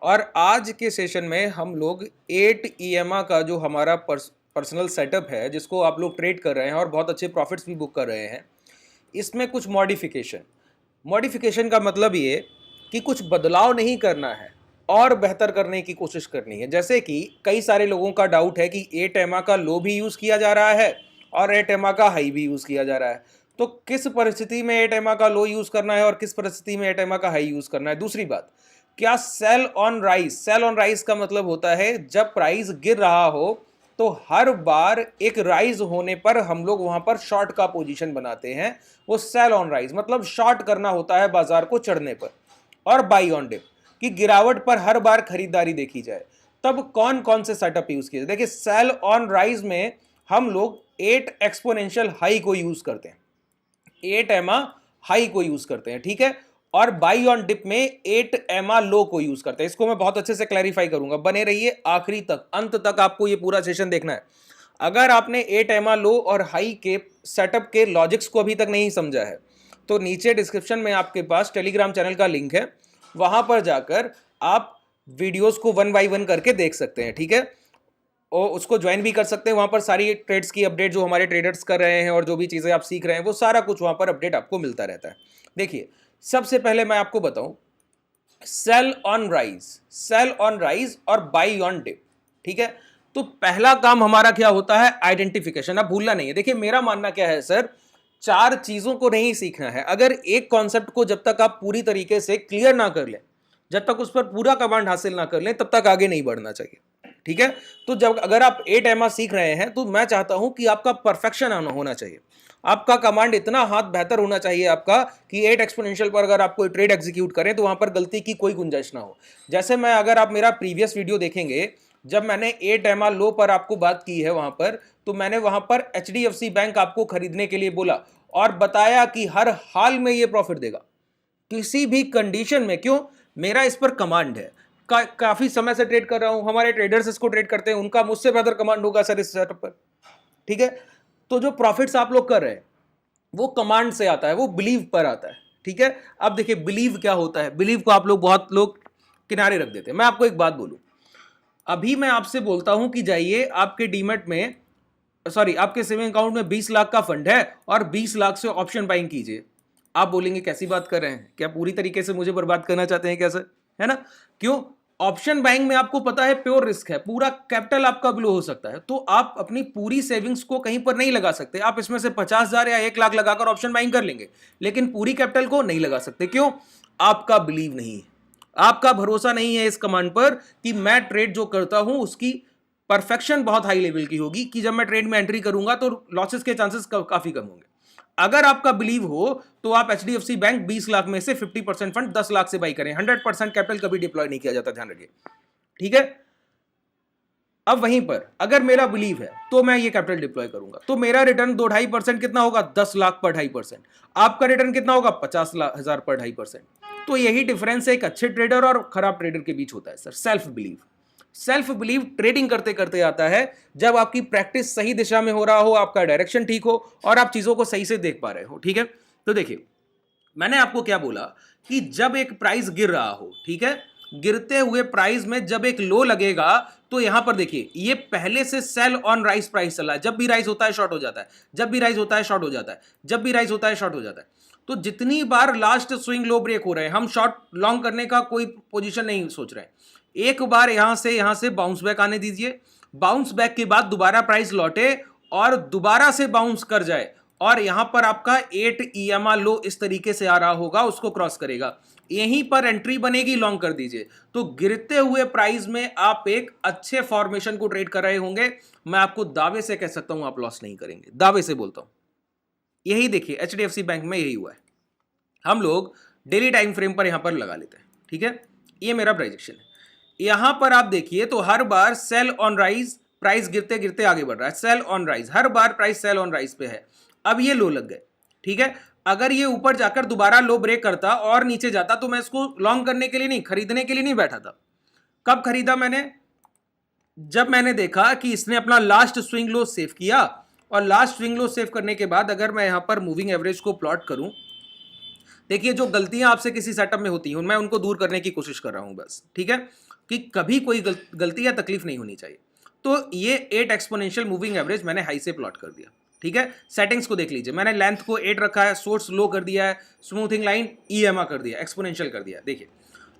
और आज के सेशन में हम लोग 8 EMA का जो हमारा पर्सनल सेटअप है, जिसको आप लोग ट्रेड कर रहे हैं और बहुत अच्छे प्रॉफिट्स भी बुक कर रहे हैं, इसमें कुछ मॉडिफिकेशन का मतलब ये कि कुछ बदलाव नहीं करना है और बेहतर करने की कोशिश करनी है। जैसे कि कई सारे लोगों का डाउट है कि 8 EMA का लो भी यूज़ किया जा रहा है और 8 EMA का हाई भी यूज़ किया जा रहा है, तो किस परिस्थिति में 8 EMA का लो यूज़ करना है और किस परिस्थिति में 8 EMA का हाई यूज़ करना है। दूसरी बात, क्या सेल ऑन राइज का मतलब होता है जब प्राइस गिर रहा हो तो हर बार एक राइज होने पर हम लोग वहां पर शॉर्ट का पोजीशन बनाते हैं, वो सेल ऑन राइज मतलब शॉर्ट करना होता है बाजार को चढ़ने पर। और बाई ऑन डिप कि गिरावट पर हर बार खरीदारी देखी जाए। तब कौन कौन से सेटअप यूज किए? देखिए, सेल ऑन राइज में हम लोग 8 एक्सपोनेंशियल हाई को यूज करते हैं, 8 EMA हाई को यूज करते हैं, ठीक है। और बाई ऑन डिप में 8 EMA लो को यूज करते हैं। इसको मैं बहुत अच्छे से क्लैरिफाई करूंगा, बने रहिए आखिरी तक, अंत तक आपको ये पूरा सेशन देखना है। अगर आपने 8 EMA लो और हाई के सेटअप के लॉजिक्स को अभी तक नहीं समझा है तो नीचे डिस्क्रिप्शन में आपके पास टेलीग्राम चैनल का लिंक है, वहां पर जाकर आप वीडियोस को 1 बाय 1 करके देख सकते हैं, ठीक है। और उसको ज्वाइन भी कर सकते हैं। वहां पर सारी ट्रेड्स की अपडेट जो हमारे ट्रेडर्स कर रहे हैं और जो भी चीजें आप सीख रहे हैं वो सारा कुछ वहां पर अपडेट आपको मिलता रहता है। देखिए, सबसे पहले मैं आपको बताऊं, सेल ऑन राइज और बाई ऑन डिप, ठीक है। तो पहला काम हमारा क्या होता है? आइडेंटिफिकेशन। अब भूलना नहीं है। देखिए, मेरा मानना क्या है सर, 4 चीजों को नहीं सीखना है। अगर एक कॉन्सेप्ट को जब तक आप पूरी तरीके से क्लियर ना कर लें, जब तक उस पर पूरा कमांड हासिल ना कर लें, तब तक आगे नहीं बढ़ना चाहिए, ठीक है। तो जब अगर आप 8 EMA सीख रहे हैं तो मैं चाहता हूं कि आपका परफेक्शन होना चाहिए, आपका कमांड इतना हाथ बेहतर होना चाहिए आपका कि 8 एक्सपोनेंशियल पर अगर आप कोई ट्रेड एग्जीक्यूट करें तो वहां पर गलती की कोई गुंजाइश ना हो। जैसे मैं, अगर आप मेरा प्रीवियस वीडियो देखेंगे, जब मैंने 8 EMA लो पर आपको बात की है वहां पर, तो मैंने वहां पर HDFC बैंक आपको खरीदने के लिए बोला और बताया कि हर हाल में ये प्रॉफिट देगा, किसी भी कंडीशन में। क्यों? मेरा इस पर कमांड है, काफी समय से ट्रेड कर रहा हूं, हमारे ट्रेडर्स इसको ट्रेड करते हैं, उनका मुझसे बेहतर कमांड होगा सर इस सेटअप पर, ठीक है। तो जो प्रॉफिट्स आप लोग कर रहे हैं वो कमांड से आता है, वो बिलीव पर आता है, ठीक है। अब देखिए, बिलीव क्या होता है? बिलीव को आप लोग, बहुत लोग किनारे रख देते हैं। मैं आपको एक बात बोलूं, अभी मैं आपसे बोलता हूं कि जाइए आपके डीमेट में, सॉरी, आपके सेविंग अकाउंट में 20 लाख का फंड है और 20 लाख से ऑप्शन बाइंग कीजिए। आप बोलेंगे कैसी बात कर रहे हैं, क्या पूरी तरीके से मुझे बर्बाद करना चाहते हैं क्या सर? है ना? क्यों? ऑप्शन बाइंग में आपको पता है प्योर रिस्क है, पूरा कैपिटल आपका ब्लो हो सकता है, तो आप अपनी पूरी सेविंग्स को कहीं पर नहीं लगा सकते। आप इसमें से 50,000 या 1 लाख लगाकर ऑप्शन बाइंग कर लेंगे, लेकिन पूरी कैपिटल को नहीं लगा सकते। क्यों? आपका बिलीव नहीं है, आपका भरोसा नहीं है इस कमांड पर कि मैं ट्रेड जो करता हूं उसकी परफेक्शन बहुत हाई लेवल की होगी, कि जब मैं ट्रेड में एंट्री करूंगा तो लॉसेस के चांसेस काफी कम होंगे। अगर आपका बिलीव हो तो आप HDFC बैंक 20 लाख में से 50% फंड 10 लाख से बाई करें। 100% कैपिटल कभी डिप्लॉय नहीं किया जाता, ध्यान रखिए, ठीक है। अब वहीं पर अगर मेरा बिलीव है तो मैं ये कैपिटल डिप्लॉय करूंगा, तो मेरा रिटर्न 2-2.5% कितना होगा? 10 लाख पर 2.5%। आपका रिटर्न कितना होगा? 50,000 पर 2.5%। तो यही डिफरेंस एक अच्छे ट्रेडर और खराब ट्रेडर के बीच होता है सर, सेल्फ बिलीव ट्रेडिंग करते करते आता है, जब आपकी प्रैक्टिस सही दिशा में हो रहा हो, आपका डायरेक्शन ठीक हो और आप चीजों को सही से देख पा रहे हो, ठीक है। तो देखिए, मैंने आपको क्या बोला कि जब एक प्राइस गिर रहा हो, ठीक है, गिरते हुए प्राइस में जब एक लो लगेगा तो यहां पर देखिए, ये पहले से सेल ऑन राइज प्राइस चला है। जब भी राइज होता है शॉर्ट हो जाता है, जब भी राइज होता है शॉर्ट हो जाता है, जब भी राइज होता है शॉर्ट हो जाता है। तो जितनी बार लास्ट स्विंग लो ब्रेक हो रहे हैं, हम शॉर्ट लॉन्ग करने का कोई पोजीशन नहीं सोच रहे हैं। एक बार यहां से बाउंस बैक आने दीजिए, बाउंस बैक के बाद दोबारा प्राइस लौटे और दोबारा से बाउंस कर जाए और यहां पर आपका 8 EMA लो इस तरीके से आ रहा होगा, उसको क्रॉस करेगा, यहीं पर एंट्री बनेगी, लॉन्ग कर दीजिए। तो गिरते हुए प्राइस में आप एक अच्छे फॉर्मेशन को ट्रेड कर रहे होंगे, मैं आपको दावे से कह सकता हूं आप लॉस नहीं करेंगे, दावे से बोलता हूं। यही देखिए, HDFC बैंक में यही हुआ है। हम लोग डेली टाइम फ्रेम पर यहां पर लगा लेते हैं, ठीक है। ये मेरा प्रोजेक्शन है। यहां पर आप देखिए तो हर बार सेल ऑन राइज, प्राइस गिरते गिरते आगे बढ़ रहा है, सेल ऑन राइज, हर बार प्राइस सेल ऑन राइज पे है। अब ये लो लग गए, ठीक है। अगर ये ऊपर जाकर दोबारा लो ब्रेक करता और नीचे जाता तो मैं इसको लॉन्ग करने के लिए नहीं, खरीदने के लिए नहीं बैठा था। कब खरीदा मैंने? जब मैंने देखा कि इसने अपना लास्ट स्विंग लो सेव किया, और लास्ट स्विंग लो सेव करने के बाद अगर मैं यहां पर मूविंग एवरेज को प्लॉट करूं देखिए जो गलतियां आपसे किसी सेटअप में होती हैं मैं उनको दूर करने की कोशिश कर रहा हूं बस, ठीक है, कि कभी कोई गलती या तकलीफ नहीं होनी चाहिए। तो ये 8 एक्सपोनेंशियल मूविंग एवरेज मैंने हाई से प्लॉट कर दिया, ठीक है। सेटिंग्स को देख लीजिए, मैंने लेंथ को 8 रखा है, सोर्स लो कर दिया है, स्मूथिंग लाइन ईएमआ कर दिया, एक्सपोनेंशियल कर दिया। देखिए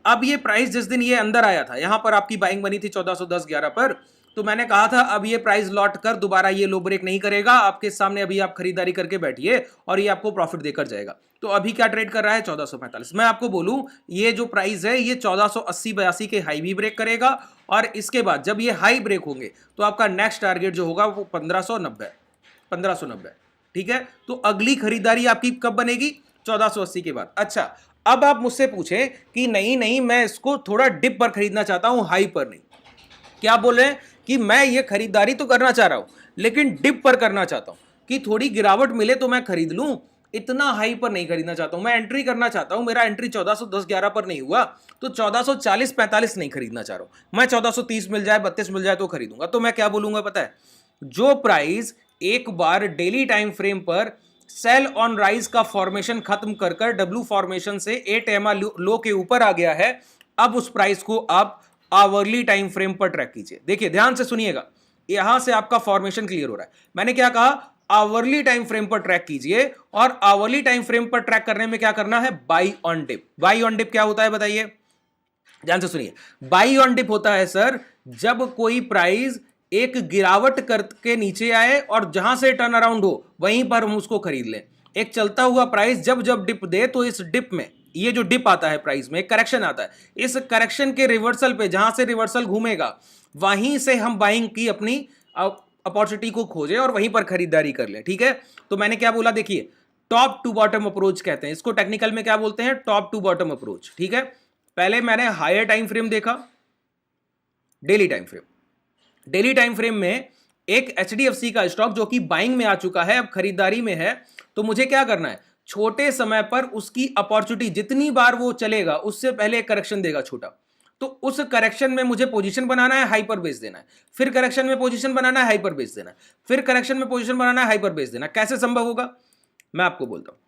अब ये प्राइस जिस दिन ये अंदर आया था, यहां पर आपकी बाइंग बनी थी 1410-11 पर, तो मैंने कहा था अब ये प्राइस लौट कर दोबारा ये लो ब्रेक नहीं करेगा, आपके सामने अभी आप खरीदारी करके बैठिए और ये आपको प्रॉफिट देकर जाएगा। तो अभी क्या ट्रेड कर रहा है 1445। मैं आपको बोलूं ये जो प्राइस है ये 1480-82 के हाई भी ब्रेक करेगा और इसके बाद जब ये हाई ब्रेक होंगे तो आपका नेक्स्ट टारगेट जो होगा वो 1590, ठीक है। तो अगली खरीदारी आपकी कब बनेगी? 1480 के बाद। अच्छा अब आप मुझसे पूछें कि नहीं मैं इसको थोड़ा डिप पर खरीदना चाहता हूं, हाई पर नहीं। क्या बोल रहे हैं कि मैं ये खरीदारी तो करना चाह रहा हूं लेकिन डिप पर करना चाहता हूं कि थोड़ी गिरावट मिले तो मैं खरीद लूं, इतना हाई पर नहीं खरीदना चाहता हूं, मैं एंट्री करना चाहता हूं, मेरा एंट्री 1410-11 पर नहीं हुआ तो 1440-45 नहीं खरीदना चाह रहा हूं, मैं 1430 मिल जाए 32 मिल जाए तो खरीदूंगा। तो मैं क्या बोलूंगा पता है, जो प्राइस एक बार डेली टाइम फ्रेम पर सेल ऑन राइज का फॉर्मेशन खत्म कर कर डब्ल्यू फॉर्मेशन से 8 EMA लो के ऊपर आ गया है, अब उस प्राइस को आप आवरली टाइम फ्रेम पर ट्रैक कीजिए। देखिए ध्यान से सुनिएगा, यहां से आपका फॉर्मेशन क्लियर हो रहा है। मैंने क्या कहा, आवरली टाइम फ्रेम पर ट्रैक कीजिए और आवरली टाइम फ्रेम पर ट्रैक करने में क्या करना है, buy on dip. Buy on dip क्या होता है बताइए, ध्यान से सुनिए। बाई ऑन डिप होता है सर जब कोई प्राइस एक गिरावट करके नीचे आए और जहां से टर्न अराउंड हो वहीं पर हम उसको खरीद लें। एक चलता हुआ प्राइस जब जब डिप दे तो इस डिप में, ये जो डिप आता है प्राइस में, एक करेक्शन आता है, इस करेक्शन के रिवर्सल पे जहां से रिवर्सल घूमेगा वहीं से हम बाइंग की अपनी अपॉर्चुनिटी को खोजें और वहीं पर खरीदारी कर लें, ठीक है। तो मैंने क्या बोला, देखिए टॉप टू बॉटम अप्रोच कहते हैं इसको, टेक्निकल में क्या बोलते हैं, टॉप टू बॉटम अप्रोच, ठीक है। पहले मैंने हायर टाइम फ्रेम देखा, daily time frame. Daily time frame में एक एचडीएफसी का स्टॉक जो कि बाइंग में आ चुका है, अब खरीदारी में है, तो मुझे क्या करना है, छोटे समय पर उसकी अपॉर्चुनिटी जितनी बार वो चलेगा उससे पहले एक करेक्शन देगा छोटा, तो उस करेक्शन में मुझे पोजीशन बनाना है, हाई पर बेच देना है, फिर करेक्शन में पोजीशन बनाना है, हाई पर बेच देना है, फिर करेक्शन में पोजीशन बनाना है, हाई पर बेच देना। कैसे संभव होगा, मैं आपको बोलता हूं।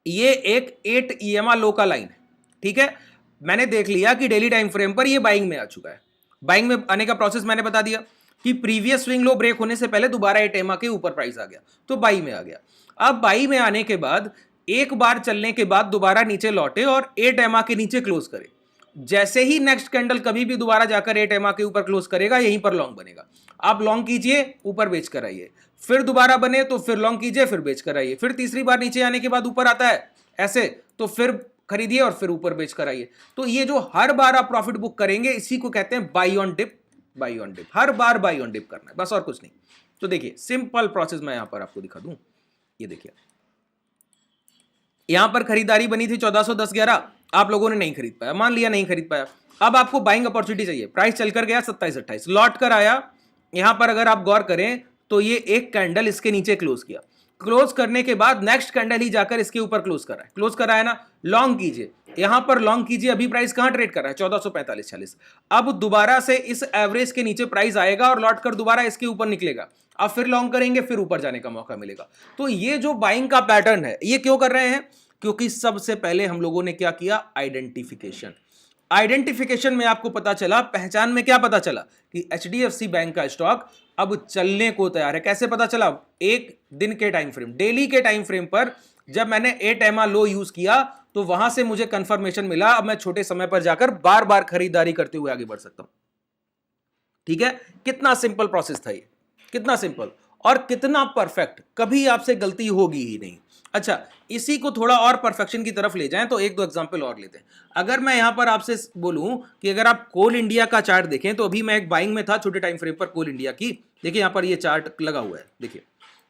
ये एक 8 EMA लो का लाइन है, ठीक है। मैंने देख लिया कि डेली टाइम फ्रेम पर ये बाइंग में आ चुका है। बाइंग में आने का प्रोसेस मैंने बता दिया कि प्रीवियस स्विंग लो ब्रेक होने से पहले दोबारा 8 EMA के ऊपर प्राइस आ गया तो बाई में आ गया। अब बाई में आने के बाद एक बार चलने के बाद दोबारा नीचे लौटे और 8 EMA के नीचे क्लोज करे। जैसे ही नेक्स्ट कैंडल कभी भी दोबारा जाकर 8 EMA के ऊपर क्लोज करेगा, यहीं पर लॉन्ग बनेगा। आप लॉन्ग कीजिए, ऊपर बेच कर आइए, फिर दोबारा बने तो फिर लॉन्ग कीजिए, फिर बेच कर आइए, फिर तीसरी बार नीचे आने के बाद ऊपर आता है ऐसे तो फिर खरीदिए और फिर ऊपर बेच कर आइए। तो ये जो हर बार आप प्रॉफिट बुक करेंगे इसी को कहते हैं buy on dip. Buy on dip, हर बार बाई ऑन डिप करना है, बस और कुछ नहीं। तो देखिए सिंपल प्रोसेस मैं यहां पर आपको दिखा दूं, ये देखिए यहां पर खरीदारी बनी थी 1410-11, आप लोगों ने नहीं खरीद पाया, मान लिया नहीं खरीद पाया। अब आपको बाइंग अपॉर्चुनिटी चाहिए, प्राइस चलकर गया 27-28, लौट कर आया यहां पर, अगर आप गौर करें तो ये एक कैंडल इसके नीचे क्लोज किया, क्लोज करने के बाद नेक्स्ट कैंडल ही जाकर इसके ऊपर क्लोज कर रहा है, क्लोज कर रहा है ना, लॉन्ग कीजिए, यहां पर लॉन्ग कीजिए। अभी प्राइस कहां ट्रेड कर रहा है, 1445-46। अब दोबारा से इस एवरेज के नीचे प्राइस आएगा और लौट कर दोबारा इसके ऊपर निकलेगा, अब फिर लॉन्ग करेंगे, फिर ऊपर जाने का मौका मिलेगा। तो ये जो बाइंग का पैटर्न है, ये क्यों कर रहे हैं, क्योंकि सबसे पहले हम लोगों ने क्या किया, आइडेंटिफिकेशन। आइडेंटिफिकेशन में आपको पता चला, पहचान में क्या पता चला कि एचडीएफसी बैंक का स्टॉक अब चलने को तैयार है। कैसे पता चला, एक दिन के टाइम फ्रेम, डेली के टाइम फ्रेम पर जब मैंने 8 EMA लो यूज किया तो वहां से मुझे कंफर्मेशन मिला, अब मैं छोटे समय पर जाकर बार बार खरीदारी करते हुए आगे बढ़ सकता हूं। ठीक है, कितना सिंपल प्रोसेस था ये, कितना सिंपल और कितना परफेक्ट, कभी आपसे गलती होगी ही नहीं। अच्छा, इसी को थोड़ा और परफेक्शन की तरफ ले जाएं तो एक दो एग्जांपल और लेते हैं। अगर मैं यहां पर आपसे बोलूं कि अगर आप कोल इंडिया का चार्ट देखें, तो अभी मैं एक बाइंग में था छोटे टाइम फ्रेम पर कोल इंडिया की, देखिए यहां पर ये चार्ट लगा हुआ है, देखिए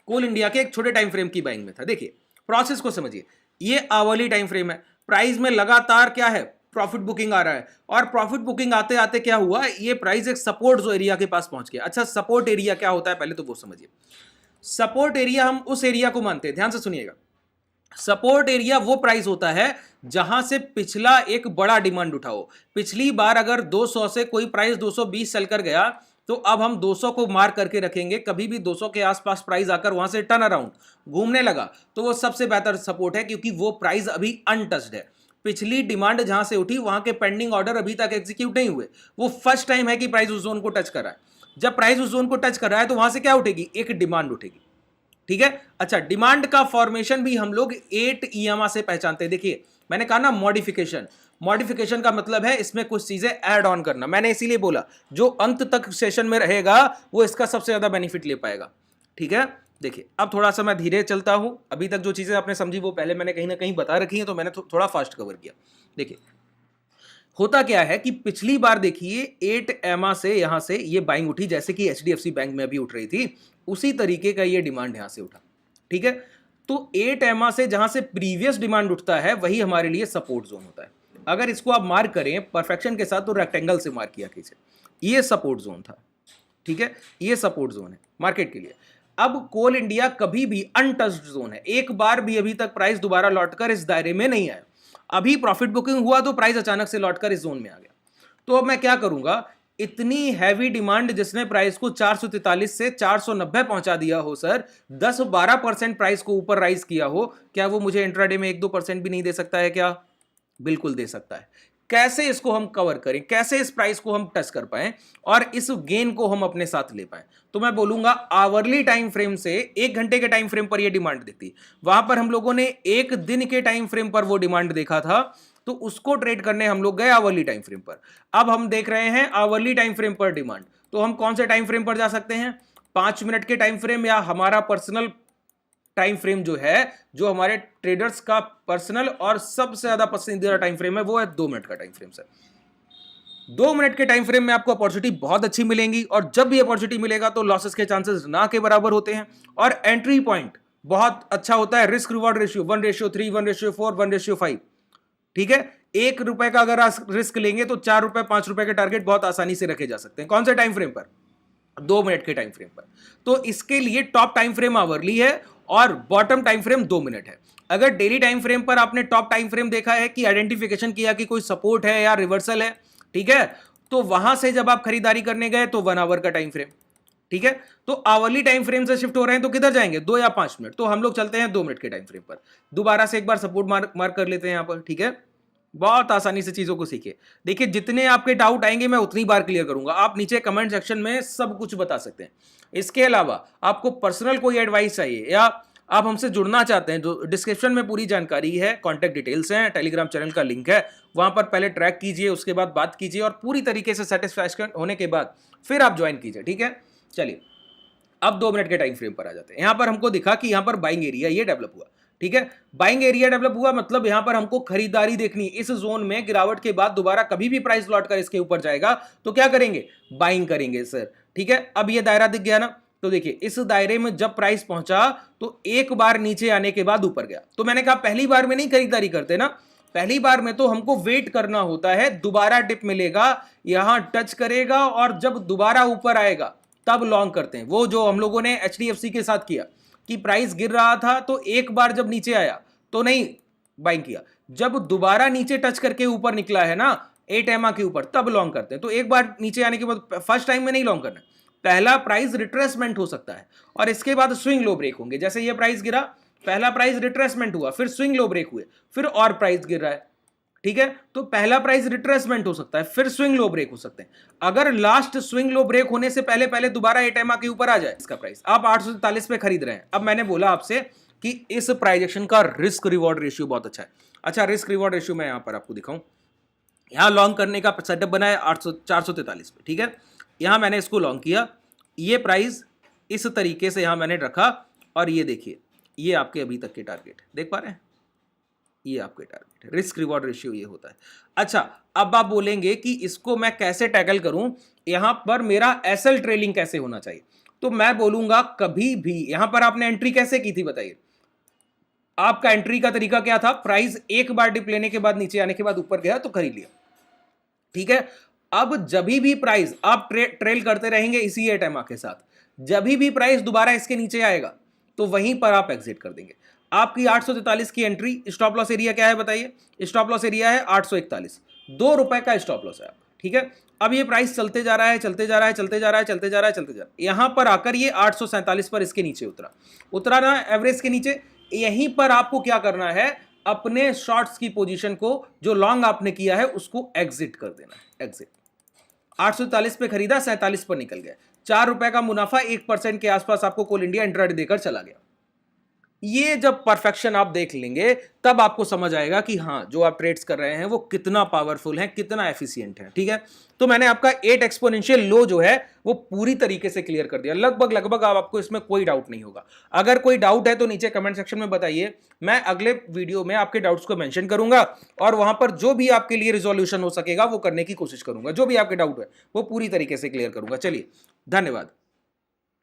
कोल इंडिया के एक छोटे टाइम फ्रेम की बाइंग में था। देखिए प्रोसेस को समझिए, ये आवरली टाइम फ्रेम है, प्राइस में लगातार क्या है, प्रॉफिट बुकिंग आ रहा है, और प्रॉफिट बुकिंग आते आते क्या हुआ, ये प्राइस एक सपोर्ट जो एरिया के पास पहुंच गया। अच्छा, सपोर्ट एरिया क्या होता है पहले तो वो समझिए। सपोर्ट एरिया हम उस एरिया को मानते हैं, ध्यान से सुनिएगा, सपोर्ट एरिया वो प्राइस होता है जहां से पिछला एक बड़ा डिमांड उठाओ। पिछली बार अगर 200 से कोई प्राइस 220 चल कर गया, तो अब हम 200 को मार्क करके रखेंगे, कभी भी 200 के आसपास प्राइस आकर वहां से टर्न अराउंड घूमने लगा तो वो सबसे बेहतर सपोर्ट है, क्योंकि वो प्राइस अभी अनटच्ड है। पिछली डिमांड जहां से उठी वहां के पेंडिंग ऑर्डर अभी तक एग्जीक्यूट नहीं हुए, वो फर्स्ट टाइम है कि प्राइस उस जोन को टच कर रहा है। जब प्राइस उस जोन को टच कर रहा है तो वहां से क्या उठेगी, एक डिमांड उठेगी, ठीक है। अच्छा, डिमांड का फॉर्मेशन भी हम लोग 8 EMA से पहचानते हैं। देखिए मैंने कहा ना मॉडिफिकेशन, मॉडिफिकेशन का मतलब है इसमें कुछ चीजें ऐड ऑन करना। मैंने इसीलिए बोला जो अंत तक सेशन में रहेगा वो इसका सबसे ज्यादा बेनिफिट ले पाएगा, ठीक है। देखिए अब थोड़ा सा मैं धीरे चलता हूं, अभी तक जो चीजें आपने समझी वो पहले मैंने कहीं ना कहीं बता रखी हैं, तो मैंने थोड़ा फास्ट कवर किया। देखिए होता क्या है कि पिछली बार देखिए 8 EMA से यहां से ये बाइंग उठी, जैसे कि HDFC बैंक में अभी उठ रही थी, उसी तरीके का ये डिमांड यहां से उठा, ठीक है। तो 8 EMA से जहां से प्रीवियस डिमांड उठता है वही हमारे लिए सपोर्ट जोन होता है। अगर इसको आप मार्क करें परफेक्शन के साथ तो रेक्टेंगल से मार्क किया कीजिए, ये सपोर्ट जोन था, ठीक है, ये सपोर्ट जोन है मार्केट के लिए। अब कोल इंडिया कभी भी अनटच्ड जोन है, एक बार भी अभी तक प्राइस दोबारा लौटकर इस दायरे में नहीं आया। अभी प्रॉफिट बुकिंग हुआ तो प्राइस अचानक से लौटकर इस जोन में आ गया। तो अब मैं क्या करूंगा, इतनी हैवी डिमांड जिसने प्राइस को 443 से 490 पहुंचा दिया हो सर, 10-12% प्राइस को ऊपर राइज किया हो, क्या वो मुझे इंट्राडे में 1-2% भी नहीं दे सकता है क्या? बिल्कुल दे सकता है। कैसे इसको हम कवर करें, कैसे इस प्राइस को हम टच कर पाएं और इस गेन को हम अपने साथ ले पाएं? तो मैं बोलूंगा आवरली टाइम फ्रेम से 1 घंटे के टाइम फ्रेम पर यह डिमांड दिखती, वहां पर हम लोगों ने 1 दिन के टाइम फ्रेम पर वो डिमांड देखा था, तो उसको ट्रेड करने हम लोग गए आवरली टाइम फ्रेम पर। अब हम देख रहे हैं आवरली टाइम फ्रेम पर डिमांड, तो हम कौन से टाइम फ्रेम पर जा सकते हैं? 5 मिनट के टाइम फ्रेम, या हमारा पर्सनल टाइम फ्रेम जो है, जो हमारे ट्रेडर्स का पर्सनल और सबसे ज्यादा पसंदीदा टाइम फ्रेम है, वो है 2 मिनट का टाइम फ्रेम सर। 2 मिनट के टाइम फ्रेम में आपको अपॉर्चुनिटी बहुत अच्छी मिलेंगी, और जब भी अपॉर्चुनिटी मिलेगा तो लॉसेस के चांसेस ना के बराबर होते हैं, और एंट्री पॉइंट बहुत अच्छा होता है। रिस्क रिवॉर्ड रेशियो 1:3, 1:4, 1:5, ठीक है। 1 रुपए का अगर आप रिस्क लेंगे तो 4 रुपए 5 रुपए के टारगेट बहुत आसानी से रखे जा सकते हैं। कौन से टाइम फ्रेम पर? 2 मिनट के टाइम फ्रेम पर। तो इसके लिए टॉप टाइम फ्रेम आवरली है और बॉटम टाइम फ्रेम 2 मिनट है। अगर डेली टाइम फ्रेम पर आपने टॉप टाइम फ्रेम देखा है कि आइडेंटिफिकेशन किया कि कोई सपोर्ट है या रिवर्सल है, ठीक है, तो वहां से जब आप खरीदारी करने गए तो 1 आवर का टाइम फ्रेम, ठीक है। तो आवरली टाइम फ्रेम से शिफ्ट हो रहे हैं तो किधर जाएंगे? 2 या 5 मिनट। तो हम लोग चलते हैं 2 मिनट के टाइम फ्रेम पर, दोबारा से एक बार सपोर्ट मार्क कर लेते हैं यहां पर, ठीक है। बहुत आसानी से चीजों को सीखिए। देखिए जितने आपके डाउट आएंगे मैं उतनी बार क्लियर करूंगा। आप नीचे कमेंट सेक्शन में सब कुछ बता सकते हैं। इसके अलावा आपको पर्सनल कोई एडवाइस चाहिए या आप हमसे जुड़ना चाहते हैं, जो डिस्क्रिप्शन में पूरी जानकारी है, कॉन्टैक्ट डिटेल्स हैं, टेलीग्राम चैनल का लिंक है, वहां पर पहले ट्रैक कीजिए, उसके बाद बात कीजिए और पूरी तरीके से सेटिस्फैक्शन होने के बाद फिर आप ज्वाइन कीजिए, ठीक है। चलिए अब 2 मिनट के टाइम फ्रेम पर आ जाते हैं। यहां पर हमको दिखा कि यहां पर बाइंग एरिया ये डेवलप हुआ, ठीक है। बाइंग एरिया डेवलप हुआ मतलब यहां पर हमको खरीदारी देखनी। इस जोन में गिरावट के बाद दोबारा कभी भी प्राइस लौट कर इसके ऊपर जाएगा तो क्या करेंगे? बाइंग करेंगे सर, ठीक है। अब ये दायरा दिख गया ना, तो देखिए इस दायरे में जब प्राइस पहुंचा तो एक बार नीचे आने के बाद ऊपर गया। तो मैंने कहा पहली बार में नहीं खरीदारी करते ना, पहली बार में तो हमको वेट करना होता है, दोबारा डिप मिलेगा, यहां टच करेगा और जब दोबारा ऊपर आएगा तब लॉन्ग करते हैं। वो जो हम लोगों ने HDFC के साथ किया कि प्राइस गिर रहा था तो एक बार जब नीचे आया तो नहीं बाइंग किया, जब दोबारा नीचे टच करके ऊपर निकला है ना 8 EMA के ऊपर तब लॉन्ग करते हैं। तो एक बार नीचे आने के बाद फर्स्ट टाइम में नहीं लॉन्ग करना, पहला प्राइस रिट्रेसमेंट हो सकता है और इसके बाद स्विंग लो ब्रेक होंगे। जैसे ये प्राइस गिरा, पहला प्राइस रिट्रेसमेंट हुआ, फिर स्विंग लो ब्रेक हुए, फिर और प्राइस गिर रहा है, ठीक है। तो पहला प्राइस रिट्रेसमेंट हो सकता है, फिर स्विंग लो ब्रेक हो सकते हैं। अगर लास्ट स्विंग लो ब्रेक होने से पहले पहले दोबारा 8 EMA के ऊपर आ जाए इसका प्राइस, आप 843 पे खरीद रहे हैं। अब मैंने बोला आपसे कि इस प्राइजेक्शन का रिस्क रिवॉर्ड रेशियो बहुत अच्छा है। अच्छा, रिस्क रिवॉर्ड रेशियो मैं यहां पर आपको दिखाऊं। यहां लॉन्ग करने का सेटअप बना है 443 पे, ठीक है। यहां मैंने इसको लॉन्ग किया, ये प्राइस इस तरीके से यहां मैंने रखा और ये देखिए ये आपके अभी तक के टारगेट देख पा रहे हैं, ये आपके टारगेट है। रिस्क रिवॉर्ड रेशियो ये होता है। अच्छा, अब आप बोलेंगे कि इसको मैं कैसे टैकल करूं, यहां पर मेरा एसएल ट्रेलिंग कैसे होना चाहिए? तो मैं बोलूंगा कभी भी यहां पर आपने एंट्री कैसे की थी बताइए? आपका एंट्री का तरीका क्या था? प्राइस एक बार डिप लेने के बाद नीचे आने के बाद ऊपर गया तो खरीद लिया, ठीक है। अब जब भी प्राइस आप ट्रेल करते रहेंगे इसी 8 EMA के साथ, जब भी प्राइस दोबारा इसके नीचे आएगा तो वहीं पर आप एग्जिट कर देंगे। आपकी 843 की एंट्री, स्टॉप लॉस एरिया क्या है बताइए? स्टॉप लॉस एरिया है 841, 2 रुपए का स्टॉप लॉस है आपका, ठीक है। अब ये प्राइस चलते जा रहा है, चलते जा रहा है, चलते जा रहा है, चलते जा रहा है, चलते जा रहा है, यहां पर आकर ये 847 पर इसके नीचे उतरा ना एवरेज के नीचे। यहीं पर आपको क्या करना है, अपने शॉर्ट्स की पोजीशन को जो लॉन्ग आपने किया है उसको एग्जिट कर देना है। एग्जिट 843 पे खरीदा, 47 पर निकल गया, ₹4 का मुनाफा, 1% के आसपास आपको कोल इंडिया इंट्राडे देकर चला गया। ये जब परफेक्शन आप देख लेंगे तब आपको समझ आएगा कि हाँ, जो आप ट्रेड्स कर रहे हैं वो कितना पावरफुल है, कितना एफिशिएंट है। ठीक है, तो मैंने आपका 8 एक्सपोनेंशियल लो जो है वो पूरी तरीके से क्लियर कर दिया, लगभग लगभग। आपको इसमें कोई डाउट नहीं होगा। अगर कोई डाउट है तो नीचे कमेंट सेक्शन में बताइए, मैं अगले वीडियो में आपके डाउट्स को मेंशन करूंगा और वहां पर जो भी आपके लिए रिजोल्यूशन हो सकेगा वो करने की कोशिश करूंगा। जो भी आपके डाउट है वो पूरी तरीके से क्लियर करूंगा। चलिए, धन्यवाद।